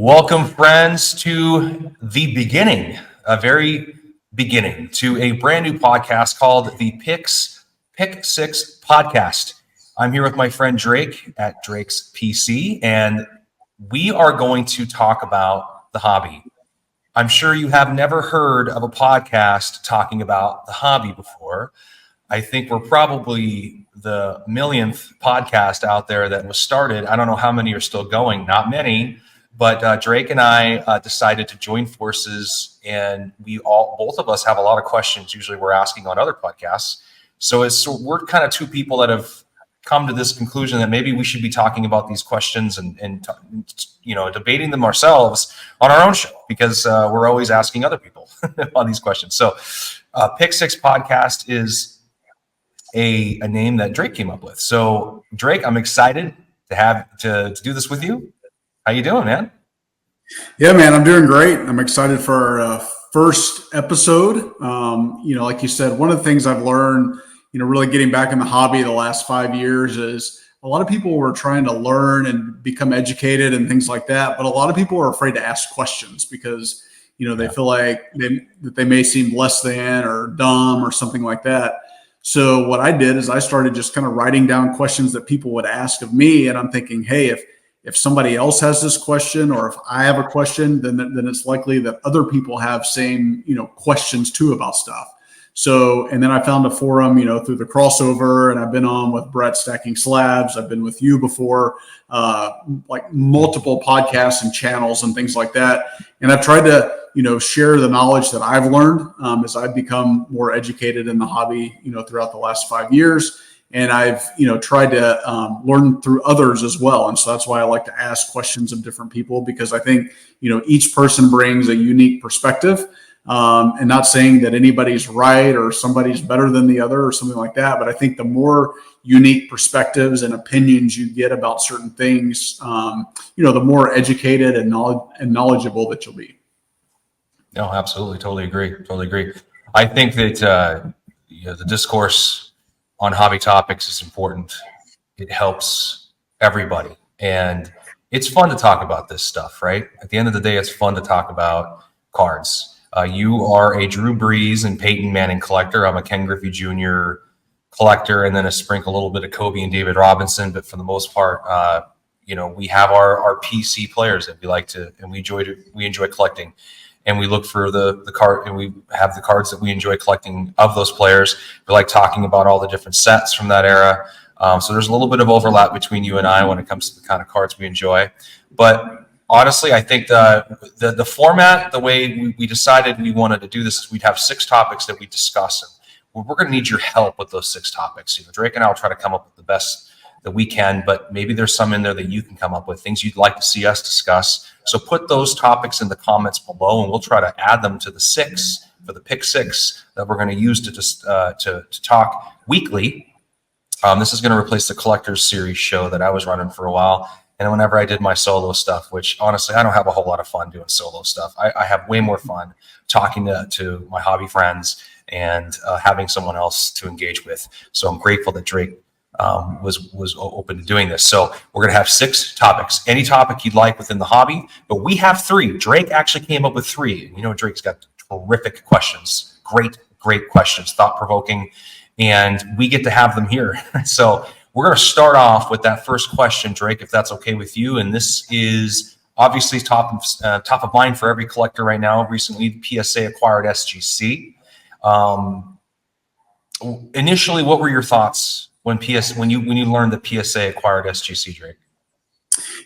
Welcome, friends, to the beginning, a very beginning, to a brand new podcast called the Pick 6 Podcast. I'm here with my friend Drake at Drake's PC, and we are going to talk about the hobby. I'm sure you have never heard of a podcast talking about the hobby before. I think we're probably the millionth podcast out there that was started. I don't know how many are still going, not many. But Drake and I decided to join forces, and both of us have a lot of questions. Usually, we're asking on other podcasts. So we're kind of two people that have come to this conclusion that maybe we should be talking about these questions and debating them ourselves on our own show, because we're always asking other people on these questions. So, Pick 6 Podcast is a name that Drake came up with. So, Drake, I'm excited to do this with you. How you doing, man? Yeah, man, I'm doing great. I'm excited for our first episode. Like you said, one of the things I've learned, really getting back in the hobby the last 5 years is a lot of people were trying to learn and become educated and things like that. But a lot of people are afraid to ask questions because, they feel like they may seem less than or dumb or something like that. So what I did is I started just kind of writing down questions that people would ask of me. And I'm thinking, hey, if somebody else has this question, or if I have a question, then it's likely that other people have same, questions too about stuff. So, and then I found a forum, through the crossover, and I've been on with Brett Stacking Slabs. I've been with you before, like multiple podcasts and channels and things like that. And I've tried to, share the knowledge that I've learned as I've become more educated in the hobby, throughout the last 5 years. And I've, tried to learn through others as well. And so that's why I like to ask questions of different people, because I think, each person brings a unique perspective, and not saying that anybody's right or somebody's better than the other or something like that. But I think the more unique perspectives and opinions you get about certain things, the more educated and knowledgeable that you'll be. No, absolutely. Totally agree. I think that, the discourse on hobby topics is important. It helps everybody. And it's fun to talk about this stuff, right? At the end of the day, it's fun to talk about cards. You are a Drew Brees and Payton Manning collector. I'm a Ken Griffey Jr. collector, and then a little bit of Kobe and David Robinson. But for the most part, we have our PC players that we like to, and we enjoy collecting. And we look for the card, and we have the cards that we enjoy collecting of those players. We like talking about all the different sets from that era. So there's a little bit of overlap between you and I when it comes to the kind of cards we enjoy. But honestly, I think the format, the way we decided we wanted to do this, is we'd have 6 topics that we discuss. And we're going to need your help with those 6 topics. Drake and I will try to come up with the best that we can, but maybe there's some in there that you can come up with, things you'd like to see us discuss. So put those topics in the comments below, and we'll try to add them to the 6 for the Pick 6 that we're going to use to talk weekly. This is going to replace the Collectors Series show that I was running for a while. And whenever I did my solo stuff, which honestly, I don't have a whole lot of fun doing solo stuff. I have way more fun talking to my hobby friends and having someone else to engage with. So I'm grateful that Drake was open to doing this. So we're going to have 6 topics, any topic you'd like within the hobby, but we have 3. Drake actually came up with 3. Drake's got terrific questions, great questions, thought-provoking, and we get to have them here. So we're going to start off with that first question, Drake, if that's okay with you. And this is obviously top of mind for every collector right now. Recently, PSA acquired SGC. Initially, what were your thoughts when you learned that PSA acquired SGC, Drake?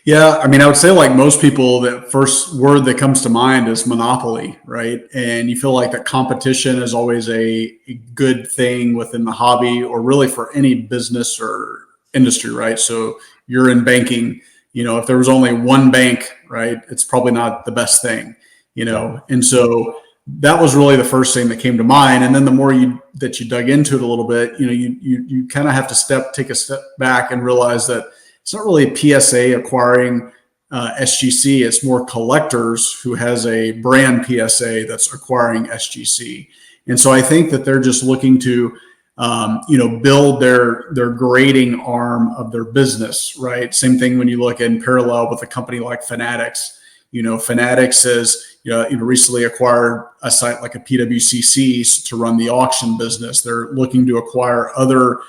Yeah, I would say, like most people, the first word that comes to mind is monopoly, right? And you feel like that competition is always a good thing within the hobby, or really for any business or industry, right? So you're in banking, if there was only one bank, right, it's probably not the best thing, And so that was really the first thing that came to mind. And then the more that you dug into it a little bit, you kind of have to take a step back and realize that it's not really PSA acquiring SGC. It's more collectors who has a brand PSA that's acquiring SGC. And so I think that they're just looking to, build their grading arm of their business, right? Same thing when you look in parallel with a company like Fanatics. Fanatics has recently acquired a site like a PWCC to run the auction business. They're looking to acquire other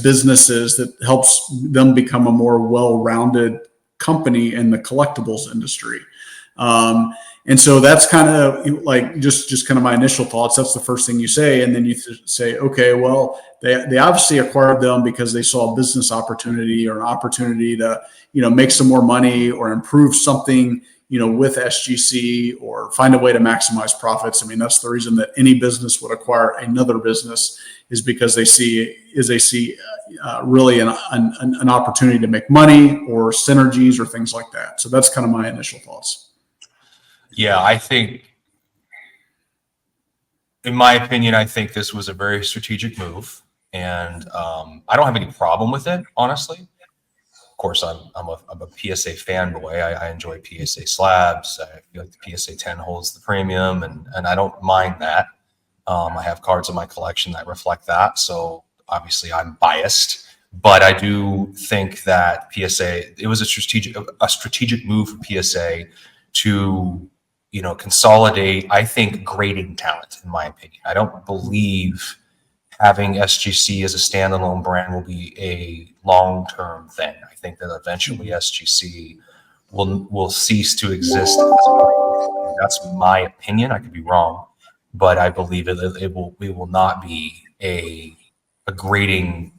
businesses that helps them become a more well-rounded company in the collectibles industry. And so that's kind of like just kind of my initial thoughts. That's the first thing you say. And then you say, okay, well, they obviously acquired them because they saw a business opportunity or an opportunity to, make some more money or improve something, with SGC or find a way to maximize profits. I mean, that's the reason that any business would acquire another business, is because they see really an opportunity to make money or synergies or things like that. So that's kind of my initial thoughts. Yeah, I think, in my opinion, I think this was a very strategic move, and I don't have any problem with it, honestly. Of course, I'm a PSA fanboy. I enjoy PSA slabs. I feel like the PSA 10 holds the premium, and I don't mind that. I have cards in my collection that reflect that, so obviously I'm biased. But I do think that it was a strategic move for PSA to consolidate, I think, grading talent, in my opinion. I don't believe having SGC as a standalone brand will be a long-term thing. I think that eventually SGC will cease to exist. That's my opinion. I could be wrong, but I believe it will not be a grading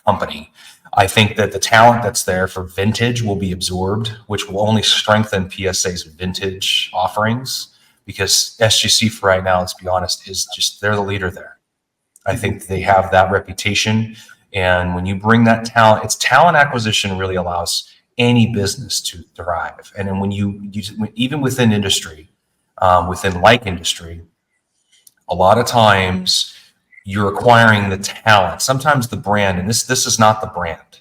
company. I think that the talent that's there for vintage will be absorbed, which will only strengthen PSA's vintage offerings, because SGC for right now, let's be honest, they're the leader there. I think they have that reputation. And when you bring that talent, it's talent acquisition really allows any business to thrive. And then when even within industry, within like industry, a lot of times you're acquiring the talent, sometimes the brand, and this is not the brand.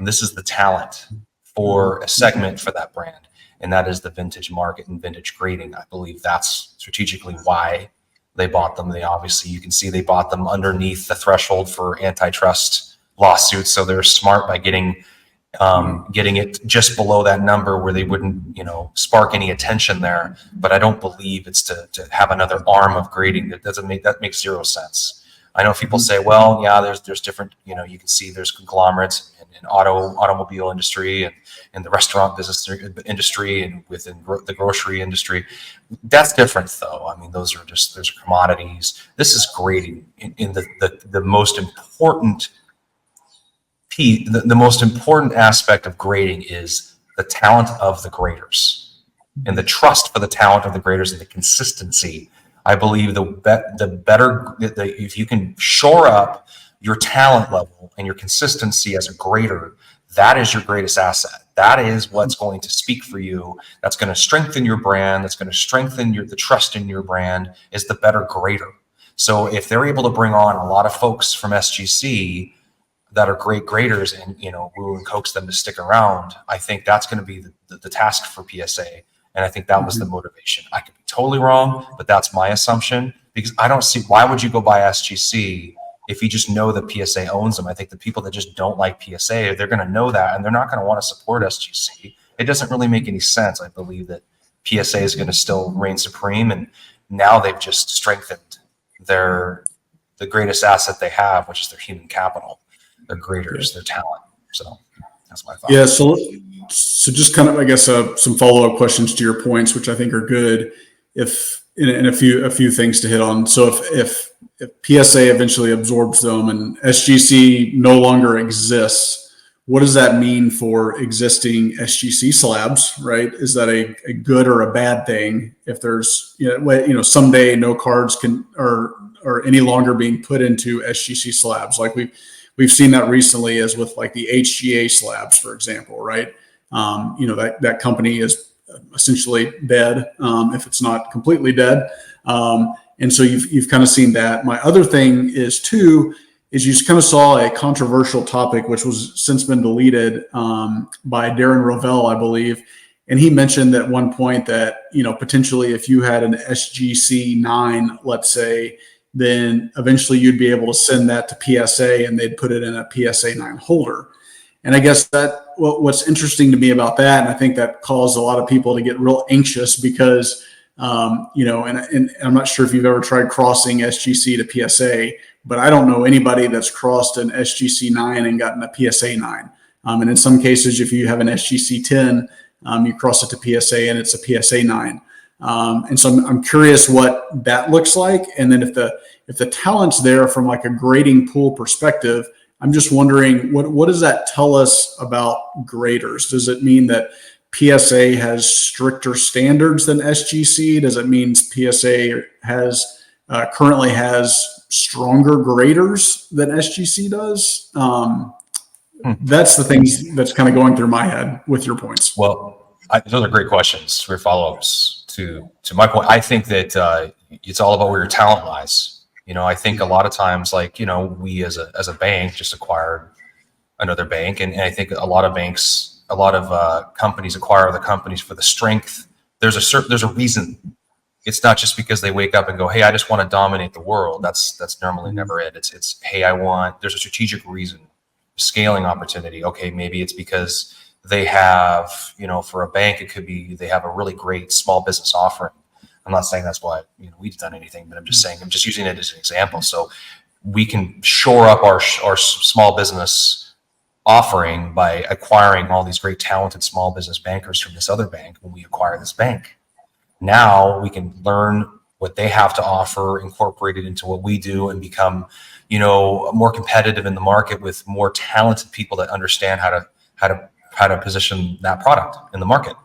This is the talent for a segment for that brand, and that is the vintage market and vintage grading. I believe that's strategically why they bought them. You can see they bought them underneath the threshold for antitrust lawsuits, so they're smart by getting it just below that number where they wouldn't, spark any attention there. But I don't believe it's to have another arm of grading. That makes zero sense. I know people say, well, yeah, there's different, you can see there's conglomerates in automobile industry and in the restaurant business industry and within the grocery industry. That's different, though. I mean, those are commodities. This is grading in the most important piece. The most important aspect of grading is the talent of the graders and the trust for the talent of the graders and the consistency. I believe the better, if you can shore up your talent level and your consistency as a grader, that is your greatest asset. That is what's going to speak for you. That's going to strengthen your brand. That's going to strengthen the trust in your brand, is the better grader. So if they're able to bring on a lot of folks from SGC that are great graders and, woo and coax them to stick around, I think that's going to be the task for PSA. And I think that was the motivation. I could be totally wrong, but that's my assumption, because I don't see, why would you go buy SGC if you just know that PSA owns them? I think the people that just don't like PSA, they're going to know that, and they're not going to want to support SGC. It doesn't really make any sense. I believe that PSA is going to still reign supreme, and now they've just strengthened the greatest asset they have, which is their human capital, their graders, their talent. So that's my thought. Yeah. So just kind of, I guess, some follow-up questions to your points, which I think are good. And a few things to hit on. So if PSA eventually absorbs them and SGC no longer exists, what does that mean for existing SGC slabs, right? Is that a good or a bad thing? If there's, someday no cards are any longer being put into SGC slabs, like we've seen that recently, as with like the HGA slabs, for example, right? That company is essentially dead, if it's not completely dead. And so you've kind of seen that. My other thing is you kind of saw a controversial topic, which was since been deleted, by Darren Rovell, I believe. And he mentioned at one point that, potentially if you had an SGC 9, let's say, then eventually you'd be able to send that to PSA and they'd put it in a PSA 9 holder. And I guess that what's interesting to me about that, and I think that caused a lot of people to get real anxious because, and I'm not sure if you've ever tried crossing SGC to PSA, but I don't know anybody that's crossed an SGC 9 and gotten a PSA 9. And in some cases, if you have an SGC 10, you cross it to PSA and it's a PSA 9. And so I'm curious what that looks like. And then if the talent's there from like a grading pool perspective, I'm just wondering what does that tell us about graders? Does it mean that PSA has stricter standards than SGC? Does it mean PSA currently has stronger graders than SGC does? That's the things that's kind of going through my head with your points. Well, those are great questions for follow-ups to my point. I think that it's all about where your talent lies. I think a lot of times, like, we as a bank just acquired another bank. And I think a lot of banks, a lot of companies acquire other companies for the strength. There's a reason. It's not just because they wake up and go, hey, I just want to dominate the world. That's normally never it. It's hey, there's a strategic reason, scaling opportunity. Okay, maybe it's because they have, for a bank, it could be they have a really great small business offering. I'm not saying that's why we've done anything, but I'm just using it as an example. So we can shore up our small business offering by acquiring all these great talented small business bankers from this other bank when we acquire this bank. Now we can learn what they have to offer, incorporate it into what we do, and become, more competitive in the market with more talented people that understand how to position that product in the market.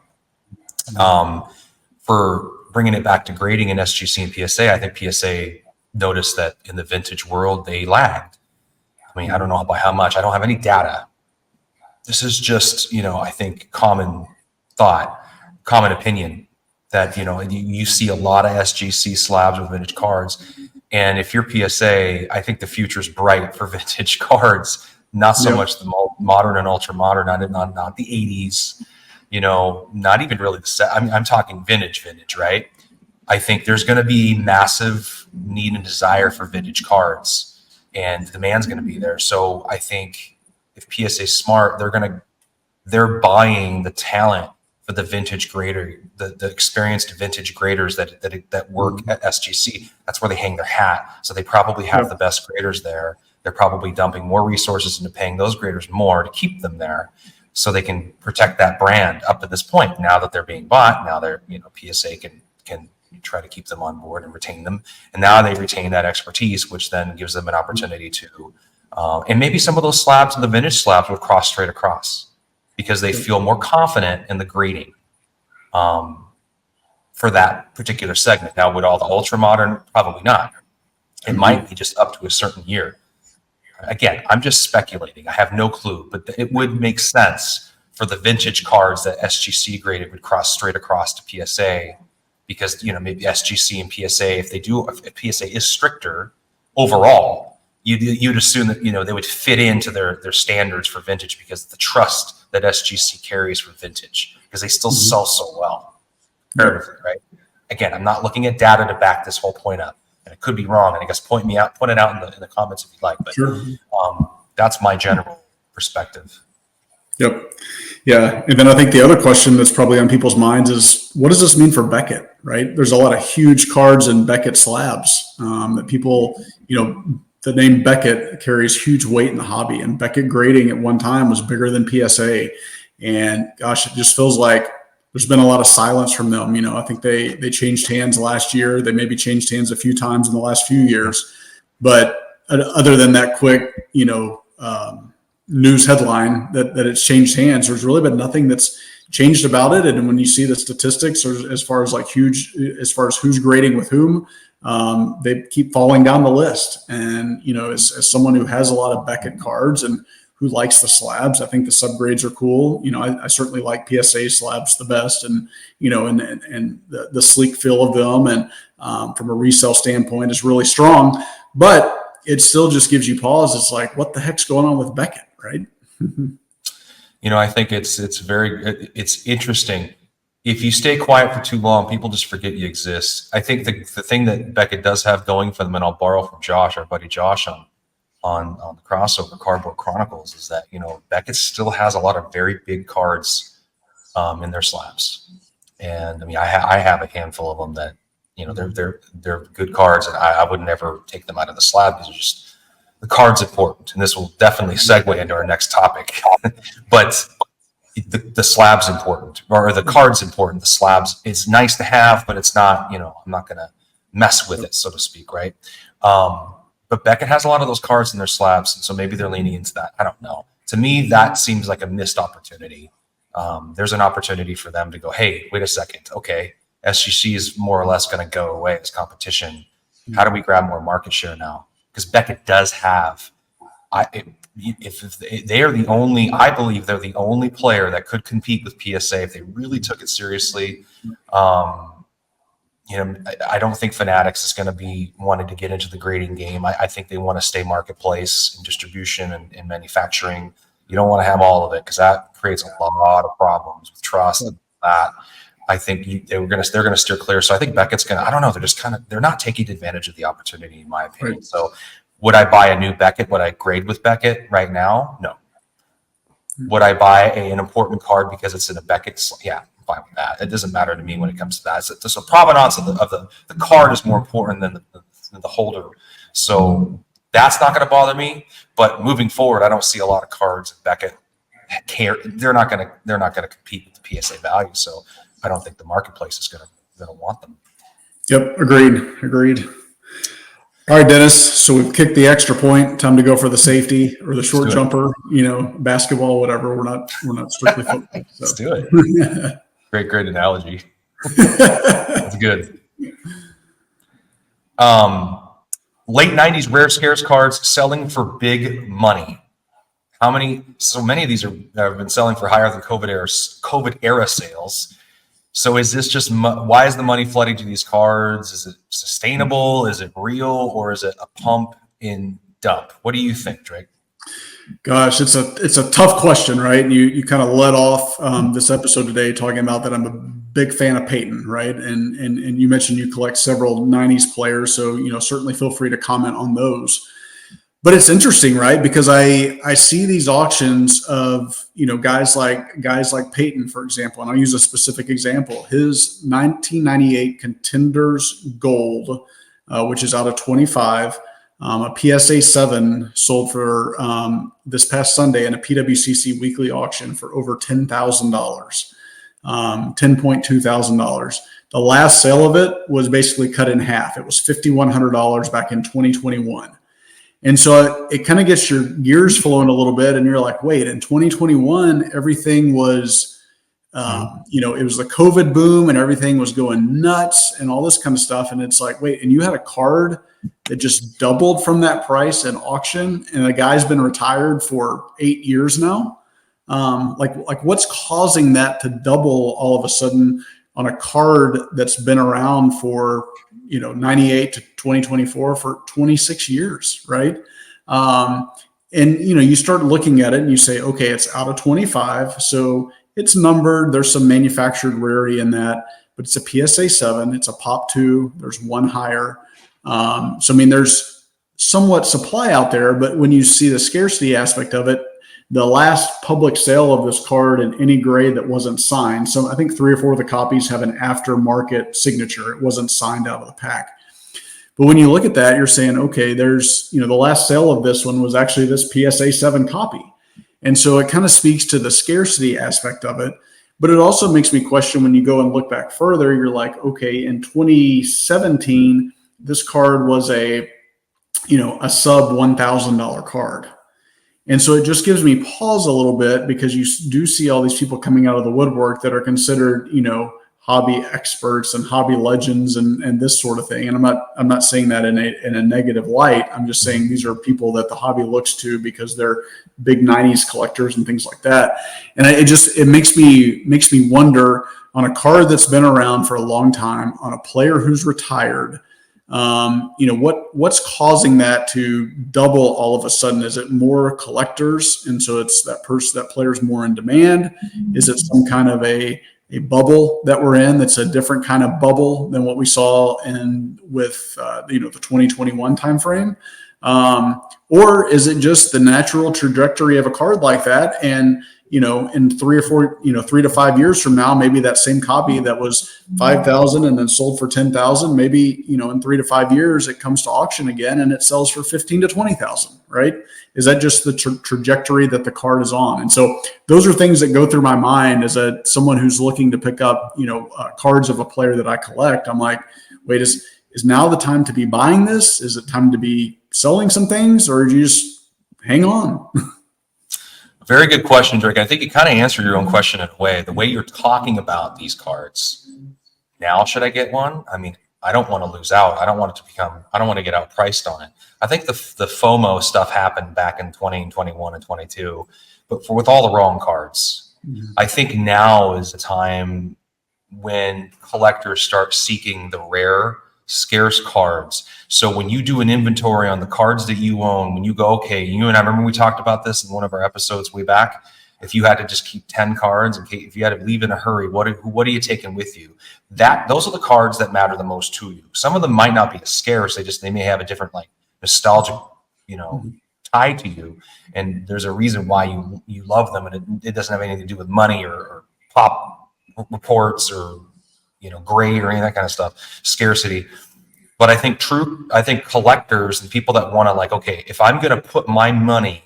For bringing it back to grading in SGC and PSA, I think PSA noticed that in the vintage world, they lagged. I mean, I don't know by how much. I don't have any data. This is just, I think common thought, common opinion that, you see a lot of SGC slabs with vintage cards. And if you're PSA, I think the future's bright for vintage cards, not so much the modern and ultra modern, not the 80s. Not even really I'm talking vintage, right? I think there's going to be massive need and desire for vintage cards, and the demand's going to be there. So I think if PSA's smart, they're buying the talent for the vintage grader, the experienced vintage graders that work at SGC. That's where they hang their hat. So they probably have the best graders there. They're probably dumping more resources into paying those graders more to keep them there, so they can protect that brand up to this point. Now that they're being bought, now they're, PSA can try to keep them on board and retain them. And now they retain that expertise, which then gives them an opportunity to, and maybe some of those slabs and the vintage slabs would cross straight across because they feel more confident in the grading for that particular segment. Now, would all the ultra modern? Probably not. It might be just up to a certain year. Again, I'm just speculating. I have no clue, but it would make sense for the vintage cards that SGC graded would cross straight across to PSA, because maybe SGC and PSA, if PSA is stricter overall, you'd assume that they would fit into their standards for vintage because of the trust that SGC carries for vintage, because they still sell so well, right? Again, I'm not looking at data to back this whole point up. And it could be wrong, and I guess point it out in the comments if you'd like. But sure. That's my general perspective. Yep. Yeah. And then I think the other question that's probably on people's minds is, what does this mean for Becket, right? There's a lot of huge cards in Becket slabs that people, the name Becket carries huge weight in the hobby. And Becket grading at one time was bigger than PSA. And gosh, it just feels like there's been a lot of silence from them. I think they changed hands last year. They maybe changed hands a few times in the last few years. But other than that quick, news headline that it's changed hands, there's really been nothing that's changed about it. And when you see the statistics, or as far as who's grading with whom, they keep falling down the list. And, as someone who has a lot of Becket cards and who likes the slabs, I think the subgrades are cool. I certainly like PSA slabs the best, and and the sleek feel of them, and from a resale standpoint is really strong. But it still just gives you pause. It's like, what the heck's going on with Becket, right? I think it's interesting. If you stay quiet for too long, people just forget you exist. I think the thing that Becket does have going for them, and I'll borrow from Josh, our buddy Josh, on on the crossover Cardboard Chronicles is that, Beckett still has a lot of very big cards in their slabs. And I mean, I have a handful of them that, they're good cards, and I would never take them out of the slab because just the card's important. And this will definitely segue into our next topic. But the slab's important, or the card's important. The slabs, it's nice to have, but it's not, I'm not going to mess with it, so to speak, right? But Beckett has a lot of those cards in their slabs, and so maybe they're leaning into that. I don't know. To me, that seems like a missed opportunity. There's an opportunity for them to go, hey, wait a second. Okay, SGC is more or less going to go away as competition. How do we grab more market share now? Because Beckett does have, if they are the only, I believe they're the only player that could compete with PSA if they really took it seriously. I don't think Fanatics is going to be wanting to get into the grading game. I think they want to stay marketplace and distribution and manufacturing. You don't want to have all of it because that creates a lot of problems with trust and that. I think they're going to steer clear. So I think Beckett's going to, I don't know, they're not taking advantage of the opportunity, in my opinion. Right. So would I buy a new Beckett? Would I grade with Beckett right now? No. Would I buy an important card because it's in a Beckett? Yeah, I'm fine with that. It doesn't matter to me when it comes to that. So provenance of the card is more important than the holder. So that's not going to bother me. But moving forward, I don't see a lot of cards that Beckett care. They're not going to compete with the PSA value. So I don't think the marketplace is going to want them. Yep, agreed. All right, Dennis. So we've kicked the extra point. Time to go for the safety or the short jumper. Basketball, whatever. We're not strictly football. So. Let's do it. Great analogy. That's good. Late 90s rare scarce cards selling for big money. How many? So many of these have been selling for higher than COVID era sales. So is this just why is the money flooding to these cards? Is it sustainable? Is it real, or is it a pump in dump? What do you think, Drake? Gosh, it's a tough question, right? And you kind of led off this episode today talking about that I'm a big fan of Payton, right? And you mentioned you collect several 90s players, so certainly feel free to comment on those. But it's interesting, right? Because I see these auctions of guys like Payton, for example, and I'll use a specific example. His 1998 Contenders Gold, which is out of 25, a PSA 7 sold for this past Sunday in a PWCC weekly auction for over $10,000, $10.2 thousand. The last sale of it was basically cut in half. It was $5,100 back in 2021. And so it kind of gets your gears flowing a little bit, and you're like, wait, in 2021, everything was, it was the COVID boom and everything was going nuts and all this kind of stuff. And it's like, wait, and you had a card that just doubled from that price at auction, and the guy's been retired for 8 years now. Like what's causing that to double all of a sudden on a card that's been around for 98 to 2024 for 26 years, right? And you start looking at it and you say, okay, it's out of 25, so it's numbered. There's some manufactured rarity in that, but it's a PSA 7. It's a Pop 2. There's one higher. So I mean, there's somewhat supply out there, but when you see the scarcity aspect of it, the last public sale of this card in any grade that wasn't signed. So I think 3 or 4 of the copies have an aftermarket signature. It wasn't signed out of the pack. But when you look at that, you're saying, okay, there's, the last sale of this one was actually this PSA 7 copy. And so it kind of speaks to the scarcity aspect of it. But it also makes me question when you go and look back further, you're like, okay, in 2017, this card was a sub $1,000 card. And so it just gives me pause a little bit, because you do see all these people coming out of the woodwork that are considered, hobby experts and hobby legends and this sort of thing. And I'm not saying that in a negative light. I'm just saying these are people that the hobby looks to because they're big 90s collectors and things like that. And it makes me wonder, on a card that's been around for a long time, on a player who's retired, what's causing that to double all of a sudden? Is it more collectors, and so it's that player's more in demand? Is it some kind of a bubble that we're in that's a different kind of bubble than what we saw with the 2021 timeframe? Or is it just the natural trajectory of a card like that? And, in 3 to 5 years from now, maybe that same copy that was 5,000 and then sold for 10,000, maybe, in 3 to 5 years, it comes to auction again and it sells for 15 to 20,000, right? Is that just the trajectory that the card is on? And so those are things that go through my mind as someone who's looking to pick up, cards of a player that I collect. I'm like, wait, is now the time to be buying this? Is it time to be selling some things, or do you just hang on? Very good question, Drake. I think you kind of answered your own question in a way. The way you're talking about these cards, now should I get one? I mean, I don't want to lose out. I don't want to get outpriced on it. I think the FOMO stuff happened back in 20 and 21 and 22, but with all the wrong cards. Mm-hmm. I think now is the time when collectors start seeking the rare, scarce cards. So when you do an inventory on the cards that you own, when you go, okay, you and I remember we talked about this in one of our episodes way back. If you had to just keep 10 cards, if you had to leave in a hurry, what are you taking with you? Those are the cards that matter the most to you. Some of them might not be as scarce. They may have a different nostalgic, tie to you. And there's a reason why you love them. And it doesn't have anything to do with money or pop reports or grade or any of that kind of stuff, scarcity. But I think collectors and people that want to okay, if I'm going to put my money,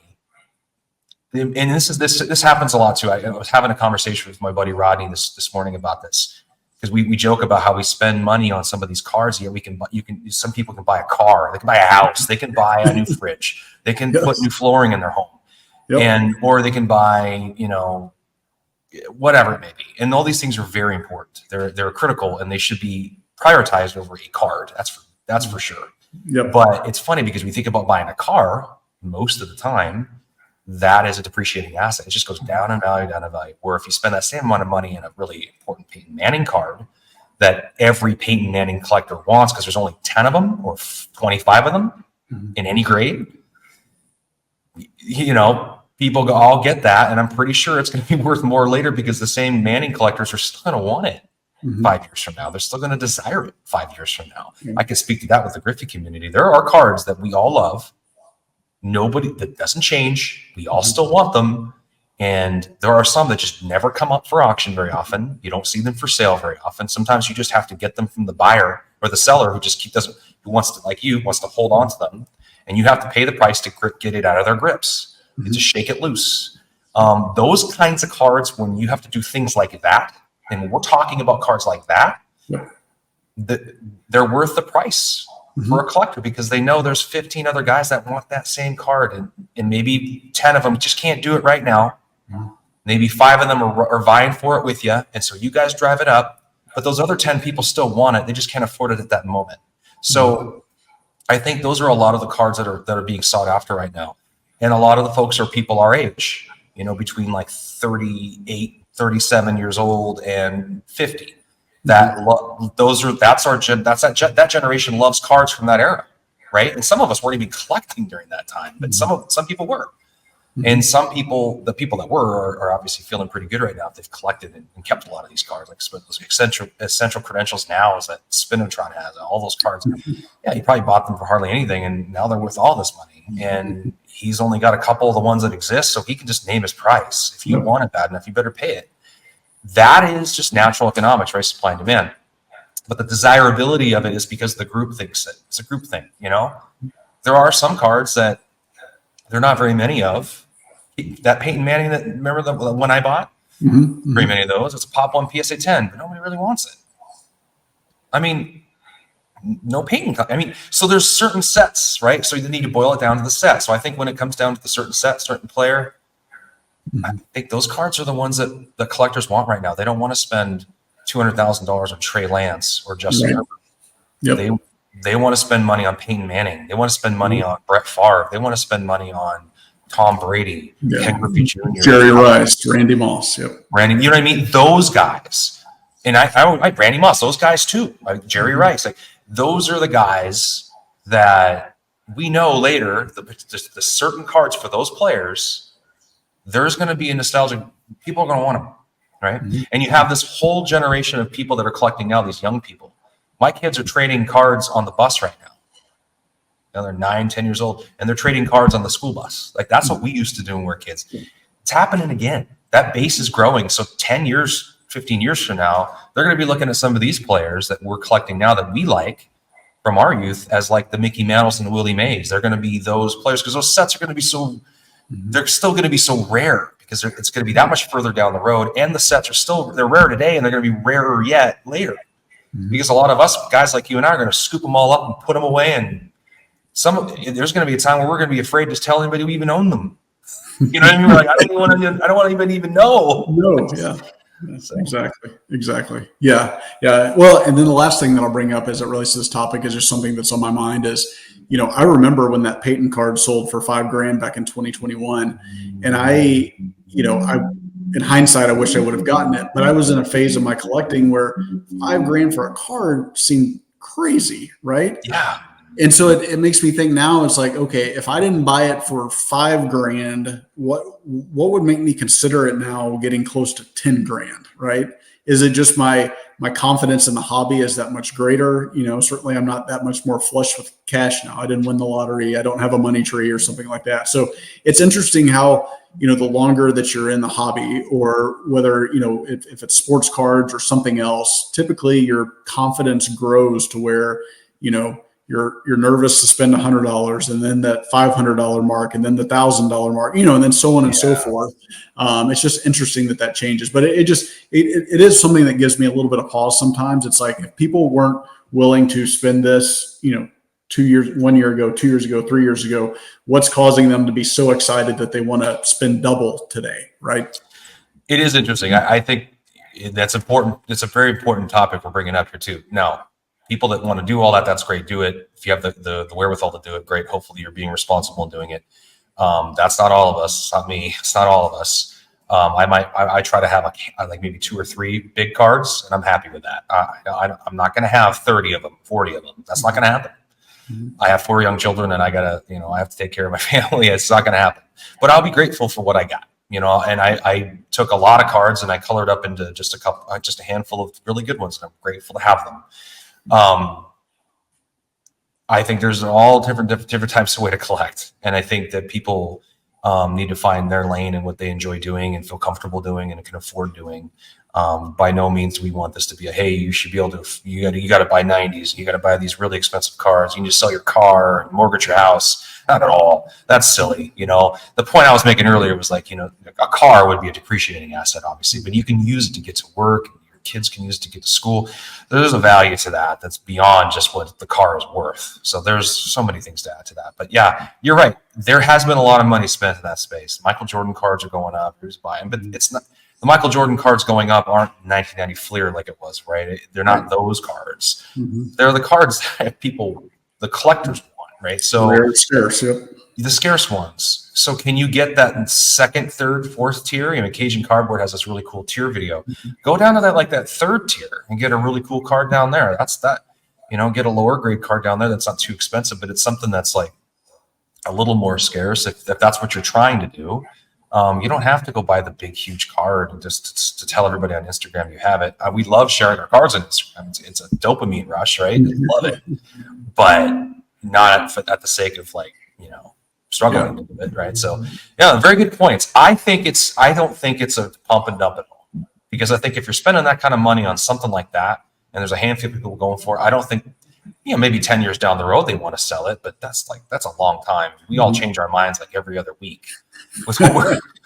and this happens a lot too. I was having a conversation with my buddy Rodney this morning about this, because we joke about how we spend money on some of these cards. Yeah, some people can buy a car, they can buy a house, they can buy a new fridge, they can put new flooring in their home, or they can buy, whatever it may be. And all these things are very important. They're critical, and they should be prioritized over a card. That's for sure. Yep. But it's funny because we think about buying a car most of the time, that is a depreciating asset. It just goes down in value, down in value. Where if you spend that same amount of money in a really important Payton Manning card that every Payton Manning collector wants, because there's only 10 of them or 25 of them in any grade, people go, I'll get that. And I'm pretty sure it's going to be worth more later, because the same Manning collectors are still going to want it 5 years from now. They're still going to desire it 5 years from now. I can speak to that with the Griffey community. There are cards that we all love. That doesn't change. We all still want them. And there are some that just never come up for auction very often. You don't see them for sale very often. Sometimes you just have to get them from the buyer or the seller who wants to hold on to them. And you have to pay the price to get it out of their grips, to shake it loose. Those kinds of cards, when you have to do things like that, and when we're talking about cards like that, they're worth the price for a collector, because they know there's 15 other guys that want that same card, and maybe 10 of them just can't do it right now. Maybe 5 of them are vying for it with you, and so you guys drive it up, but those other 10 people still want it. They just can't afford it at that moment. So I think those are a lot of the cards that are being sought after right now. And a lot of the folks are people our age, between 38, 37 years old and 50. That generation loves cards from that era, right? And some of us weren't even collecting during that time, but some people were. And the people that were are obviously feeling pretty good right now if they've collected and kept a lot of these cards. Like those essential credentials now is that Spinotron has all those cards. Yeah, he probably bought them for hardly anything, and now they're worth all this money. And he's only got a couple of the ones that exist, so he can just name his price. If you want it bad enough, you better pay it. That is just natural economics, right? Supply and demand. But the desirability of it is because the group thinks it. It's a group thing, There are some cards that there are not very many of. That Payton Manning, remember the one I bought? Very many of those. It's a Pop 1 PSA 10, but nobody really wants it. I mean, no Payton. So there's certain sets, right? So you need to boil it down to the set. So I think when it comes down to the certain set, certain player, I think those cards are the ones that the collectors want right now. They don't want to spend $200,000 on Trey Lance or Justin Herbert. Yep. They want to spend money on Payton Manning. They want to spend money on Brett Favre. They want to spend money on Tom Brady, Ken Griffey Jr., Jerry Rice, Randy Moss. Randy, you know what I mean? Those guys. And I like Randy Moss, those guys too. Like Jerry Rice. Those are the guys that we know later, the certain cards for those players, there's going to be a nostalgic. People are going to want them, right? And you have this whole generation of people that are collecting now, these young people. My kids are trading cards on the bus right now. they're 9, 10 years old, and they're trading cards on the school bus. Like that's what we used to do when we were kids. It's happening again. That base is growing. So 10 years, 15 years from now, they're going to be looking at some of these players that we're collecting now that we like from our youth as like the Mickey Mantles and the Willie Mays. They're going to be those players because those sets are going to be so, they're still going to be so rare because it's going to be that much further down the road. And the sets are still, they're rare today and they're going to be rarer yet later. Because a lot of us guys like you and I are going to scoop them all up and put them away. And there's going to be a time where we're going to be afraid to tell anybody we even own them. You know what I mean? We're like, I don't want to even know. No, yeah. Exactly. Yeah. Well, and then the last thing that I'll bring up as it relates to this topic is just something that's on my mind is, I remember when that Payton card sold for $5,000 back in 2021. And I, in hindsight, I wish I would have gotten it, but I was in a phase of my collecting where $5,000 for a card seemed crazy. Right. Yeah. And so it makes me think now, it's like, okay, if I didn't buy it for $5,000, what would make me consider it now getting close to $10,000, right? Is it just my confidence in the hobby is that much greater? Certainly I'm not that much more flush with cash now. I didn't win the lottery. I don't have a money tree or something like that. So it's interesting how, the longer that you're in the hobby or whether, if it's sports cards or something else, typically your confidence grows to where, you're nervous to spend $100 and then that $500 mark and then the $1,000 mark, and then so on and so forth. It's just interesting that changes, but it is something that gives me a little bit of pause. Sometimes it's like, if people weren't willing to spend this, 2 years, 1 year ago, 2 years ago, 3 years ago, what's causing them to be so excited that they want to spend double today? Right. It is interesting. I think that's important. It's a very important topic we're bringing up here too. Now, people that want to do all that, that's great. Do it. If you have the wherewithal to do it, great. Hopefully you're being responsible in doing it. That's not all of us. It's not me. It's not all of us. I try to have like maybe 2 or 3 big cards, and I'm happy with that. I'm not going to have 30 of them, 40 of them. That's not going to happen. I have 4 young children, and I have to take care of my family. It's not going to happen. But I'll be grateful for what I got. And I took a lot of cards and I colored up into just a handful of really good ones, and I'm grateful to have them. I think there's all different types of way to collect. And I think that people need to find their lane and what they enjoy doing and feel comfortable doing and can afford doing. By no means do we want this to be hey, you should be able to, you got to buy 90s. You got to buy these really expensive cards. You can just sell your car and mortgage your house. Not at all. That's silly. The point I was making earlier was like, a car would be a depreciating asset, obviously, but you can use it to get to work. Kids can use it to get to school. There's a value to that that's beyond just what the car is worth. So there's so many things to add to that. But yeah, you're right. There has been a lot of money spent in that space. Michael Jordan cards are going up. Who's buying? But it's not the Michael Jordan cards going up aren't 1990 Fleer like it was, right? They're not those cards. They're the cards that the collectors want, right? So they're scarce, yep. The scarce ones. So can you get that in second, third, fourth tier? Cajun Cardboard has this really cool tier video. Go down to that third tier and get a really cool card down there. That's that. Get a lower grade card down there that's not too expensive, but it's something that's like a little more scarce if that's what you're trying to do. You don't have to go buy the big, huge card and just to tell everybody on Instagram you have it. We love sharing our cards on Instagram. It's a dopamine rush, right? Love it. But not at the sake of struggling a little bit, right? So, yeah, very good points. I don't think it's a pump and dump at all, because I think if you're spending that kind of money on something like that, and there's a handful of people going for it, I don't think, maybe 10 years down the road they want to sell it, but that's a long time. We all change our minds like every other week. I'm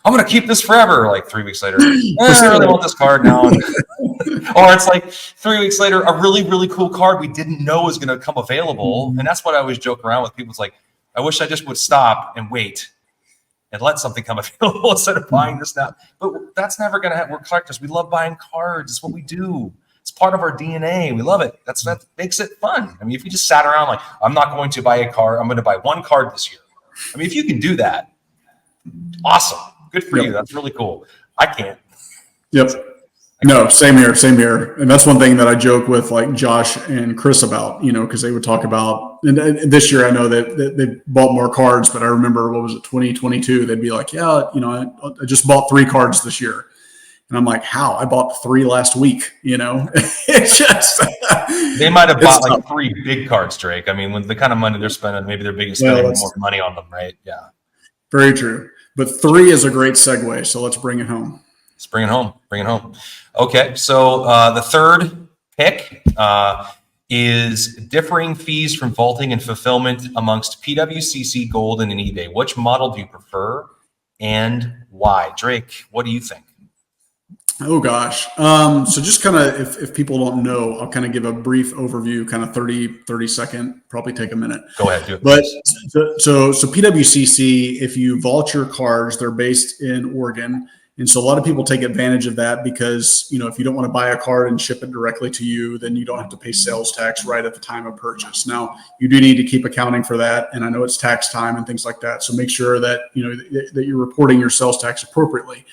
going to keep this forever. Like 3 weeks later, I really want this card now. Or it's like 3 weeks later, a really, really cool card we didn't know was going to come available. And that's what I always joke around with people. It's like, I wish I just would stop and wait and let something come available instead of buying this now. But that's never going to happen. We're collectors. We love buying cards. It's what we do. It's part of our DNA. We love it. That makes it fun. If you just sat around like, I'm not going to buy a card. I'm going to buy 1 card this year. If you can do that, awesome. Good for you. That's really cool. I can't. Yep. No, same here. And that's one thing that I joke with like Josh and Chris about, because they would talk about, and this year I know that they bought more cards, but I remember, 2022, they'd be like, yeah, I just bought 3 cards this year. And I'm like, how? I bought 3 last week, It's just, They might have It's bought like tough. 3 big cards, Drake. I mean, with the kind of money they're spending, maybe they're Well, spending more that's money on them, right? Yeah. very true. But 3 is a great segue. So let's bring it home. Let's bring it home. Bring it home. Okay. So the third pick is differing fees from vaulting and fulfillment amongst PWCC, Golden, and eBay. Which model do you prefer and why? Drake, what do you think? Oh gosh. So just kind of, if people don't know, I'll kind of give a brief overview, kind of 30 second, probably take a minute. Go ahead. Do it, But please. so PWCC, if you vault your cards, they're based in Oregon. And so a lot of people take advantage of that because, if you don't want to buy a card and ship it directly to you, then you don't have to pay sales tax right at the time of purchase. Now, you do need to keep accounting for that. And I know it's tax time and things like that. So make sure that, that you're reporting your sales tax appropriately.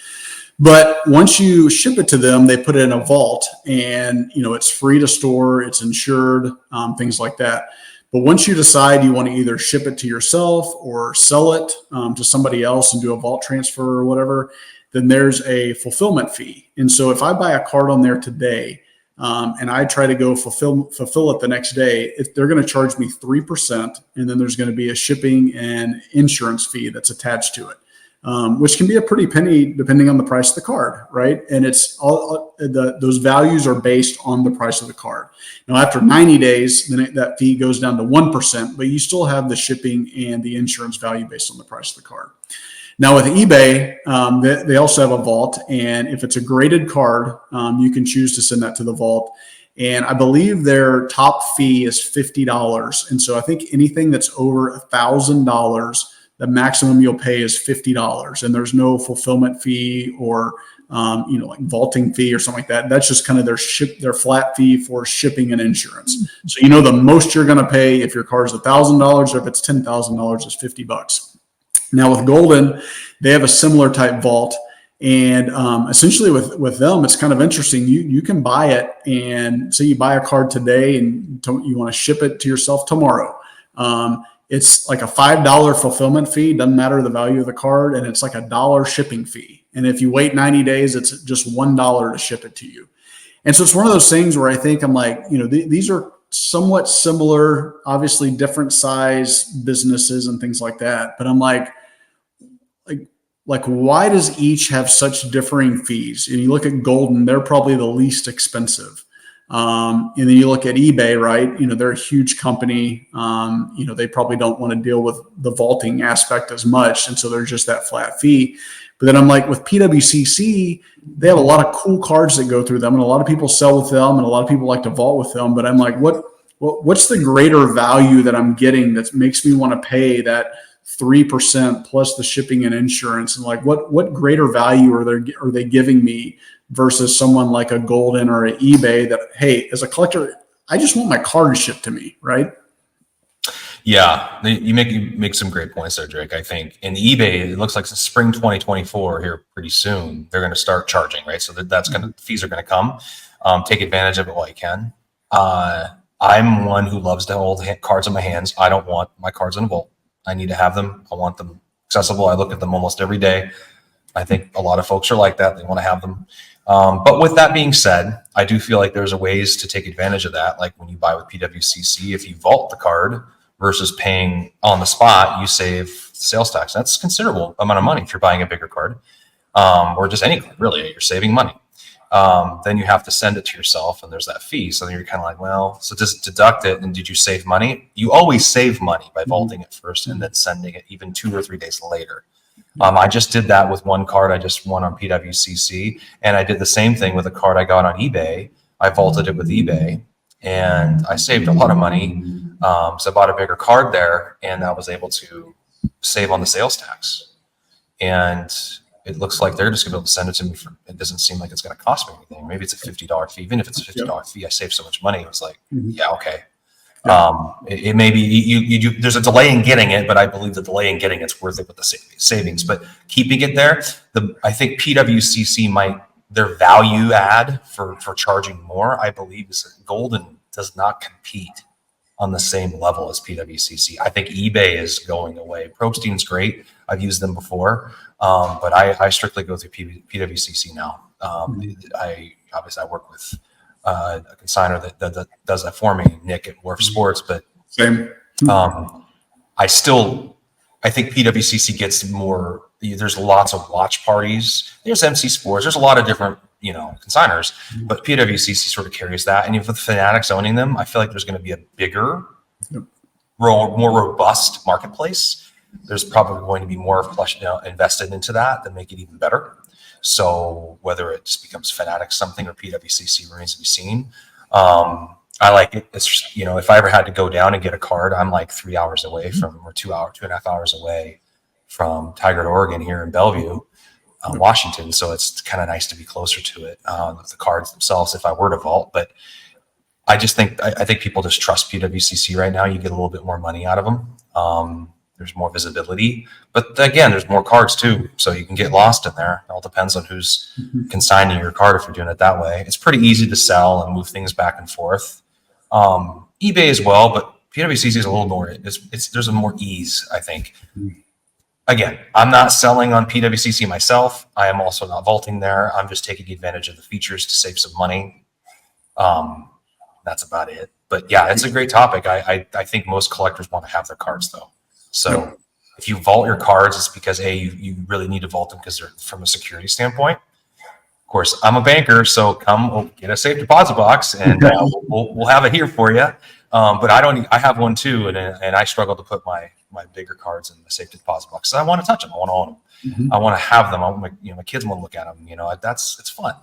But once you ship it to them, they put it in a vault and, it's free to store, it's insured, things like that. But once you decide you want to either ship it to yourself or sell it to somebody else and do a vault transfer or whatever, then there's a fulfillment fee. And so if I buy a card on there today and I try to go fulfill it the next day, they're going to charge me 3%. And then there's going to be a shipping and insurance fee that's attached to it. Which can be a pretty penny depending on the price of the card, right? And it's all those values are based on the price of the card. Now, after 90 days, then that fee goes down to 1%, but you still have the shipping and the insurance value based on the price of the card. Now, with eBay, they also have a vault, and if it's a graded card, you can choose to send that to the vault. And I believe their top fee is $50, and so I think anything that's over $1,000. The maximum you'll pay is $50, and there's no fulfillment fee or like vaulting fee or something like that. That's just kind of their flat fee for shipping and insurance. So the most you're going to pay if your car is $1,000 or if it's $10,000 is $50. Now with Golden, they have a similar type vault, and essentially with them, it's kind of interesting. You can buy it, and say you buy a card today and you want to ship it to yourself tomorrow. It's like a $5 fulfillment fee, doesn't matter the value of the card, and it's like $1 shipping fee. And if you wait 90 days, it's just $1 to ship it to you. And so it's one of those things where I think I'm like, these are somewhat similar, obviously different size businesses and things like that. But I'm like, why does each have such differing fees? And you look at Golden, they're probably the least expensive. And then you look at eBay, right? They're a huge company. They probably don't want to deal with the vaulting aspect as much. And so there's just that flat fee. But then I'm like, with PWCC, they have a lot of cool cards that go through them, and a lot of people sell with them, and a lot of people like to vault with them. But I'm like, what's the greater value that I'm getting that makes me want to pay that 3% plus the shipping and insurance? And like, what greater value are they giving me versus someone like a Golden or an eBay that, hey, as a collector, I just want my card shipped to me, right? Yeah, you make some great points there, Drake. I think in eBay, it looks like since spring 2024 here pretty soon, they're going to start charging, right? So that's fees are going to come. Take advantage of it while you can. I'm one who loves to hold cards in my hands. I don't want my cards in a vault. I need to have them. I want them accessible. I look at them almost every day. I think a lot of folks are like that. They want to have them. But with that being said, I do feel like there's a ways to take advantage of that. Like when you buy with PWCC, if you vault the card versus paying on the spot, you save sales tax. That's a considerable amount of money if you're buying a bigger card, or just any card, really. You're saving money. Then you have to send it to yourself, and there's that fee. So then you're kind of like, well, so just deduct it, and did you save money? You always save money by vaulting it first and then sending it even 2 or 3 days later. I just did that with one card I just won on PWCC, and I did the same thing with a card I got on eBay. I vaulted it with eBay, and I saved a lot of money. So I bought a bigger card there, and I was able to save on the sales tax. And it looks like they're just going to be able to send it to me. It doesn't seem like it's going to cost me anything. Maybe it's a $50 fee. Even if it's a $50 fee, I save so much money. It was like, yeah, okay. It may be there's a delay in getting it, but I believe the delay in getting it's worth it with the savings. But keeping it there, I think PWCC their value add for charging more, I believe, is that Golden does not compete on the same level as PWCC. I think eBay is going away. Probstein's great. I've used them before, but I strictly go through PWCC now. I work with a consigner that does that for me, Nick at Wharf Sports. But Same. I think PWCC gets more. There's lots of watch parties. There's MC Sports. There's a lot of different, consigners, but PWCC sort of carries that. And with Fanatics owning them, I feel like there's going to be a bigger, more robust marketplace. There's probably going to be more invested into that make it even better. So whether it just becomes Fanatics something or PWCC remains to be seen. I like it. It's just, if I ever had to go down and get a card, I'm like 3 hours away from, or 2.5 hours away from Tigard, Oregon, here in Bellevue, Washington. So it's kind of nice to be closer to it, with the cards themselves if I were to vault. But I think people just trust PWCC right now. You get a little bit more money out of them. There's more visibility, but again, there's more cards too. So you can get lost in there. It all depends on who's consigning your card if you're doing it that way. It's pretty easy to sell and move things back and forth. eBay as well, but PWCC is a little more, there's a more ease, I think. Again, I'm not selling on PWCC myself. I am also not vaulting there. I'm just taking advantage of the features to save some money. That's about it. But yeah, it's a great topic. I think most collectors want to have their cards though. So if you vault your cards, it's because you really need to vault them because they're from a security standpoint. Of course, I'm a banker, so come get a safe deposit box, and we'll have it here for you. But I have one too, and I struggle to put my bigger cards in the safe deposit box. So I want to touch them. I want to own them. I want to have them. My kids want to look at them. It's fun.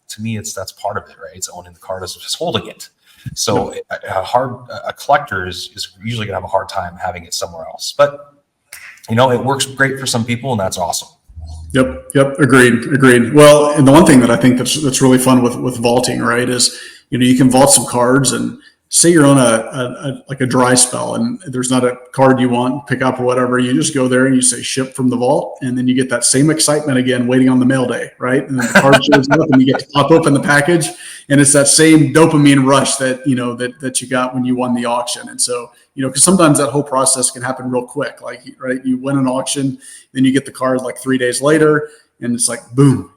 To me, that's part of it, right? It's owning the card as just holding it. So a collector is usually gonna have a hard time having it somewhere else. But it works great for some people, and that's awesome. Yep. Agreed. Well, and the one thing that I think that's really fun with vaulting, right, is you can vault some cards, and say you're on a dry spell and there's not a card you want, pick up or whatever, you just go there and you say ship from the vault, and then you get that same excitement again waiting on the mail day, right? And then the card shows up and you get to pop open the package, and it's that same dopamine rush that you got when you won the auction. And so because sometimes that whole process can happen real quick, like, right, you win an auction, then you get the card like 3 days later, and it's like boom.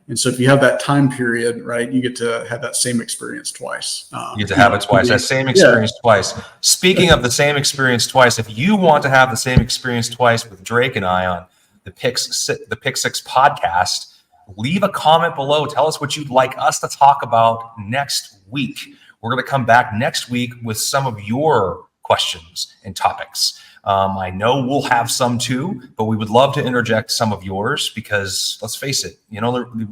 And so if you have that time period, right, you get to have that same experience twice. You get to have it twice, that same experience twice. Speaking of the same experience twice, if you want to have the same experience twice with Drake and I on the Pick Six podcast, leave a comment below. Tell us what you'd like us to talk about next week. We're going to come back next week with some of your questions and topics. I know we'll have some too, but we would love to interject some of yours because let's face it,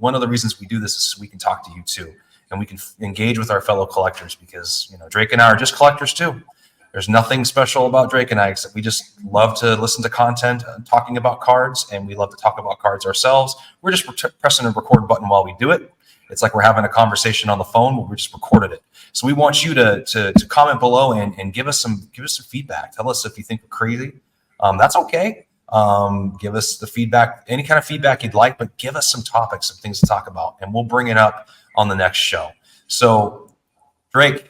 one of the reasons we do this is so we can talk to you too, and we can engage with our fellow collectors because, Drake and I are just collectors too. There's nothing special about Drake and I except we just love to listen to content talking about cards, and we love to talk about cards ourselves. We're just pressing a record button while we do it. It's like we're having a conversation on the phone, but we just recorded it. So we want you to comment below and give us some feedback. Tell us if you think we're crazy. That's okay. Give us the feedback, any kind of feedback you'd like, but give us some topics, some things to talk about, and we'll bring it up on the next show. So, Drake,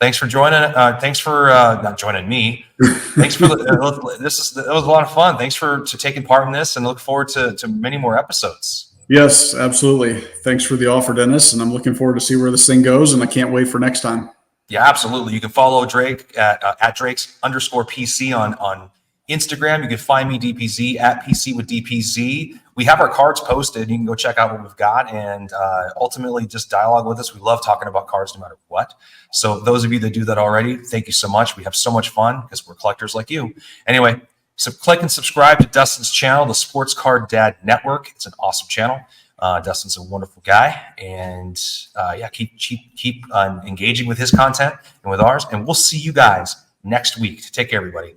thanks for joining. Thanks for not joining me. Thanks for that was a lot of fun. Thanks for taking part in this, and look forward to many more episodes. Yes, absolutely. Thanks for the offer, Dennis. And I'm looking forward to see where this thing goes. And I can't wait for next time. Yeah, absolutely. You can follow Drake at Drakes_PC on Instagram. You can find me DPZ at PC with DPZ. We have our cards posted. You can go check out what we've got and ultimately just dialogue with us. We love talking about cards no matter what. So those of you that do that already, thank you so much. We have so much fun because we're collectors like you. Anyway, so click and subscribe to Dustin's channel, the Sports Card Dad Network. It's an awesome channel. Dustin's a wonderful guy, and keep engaging with his content and with ours. And we'll see you guys next week. Take care, everybody.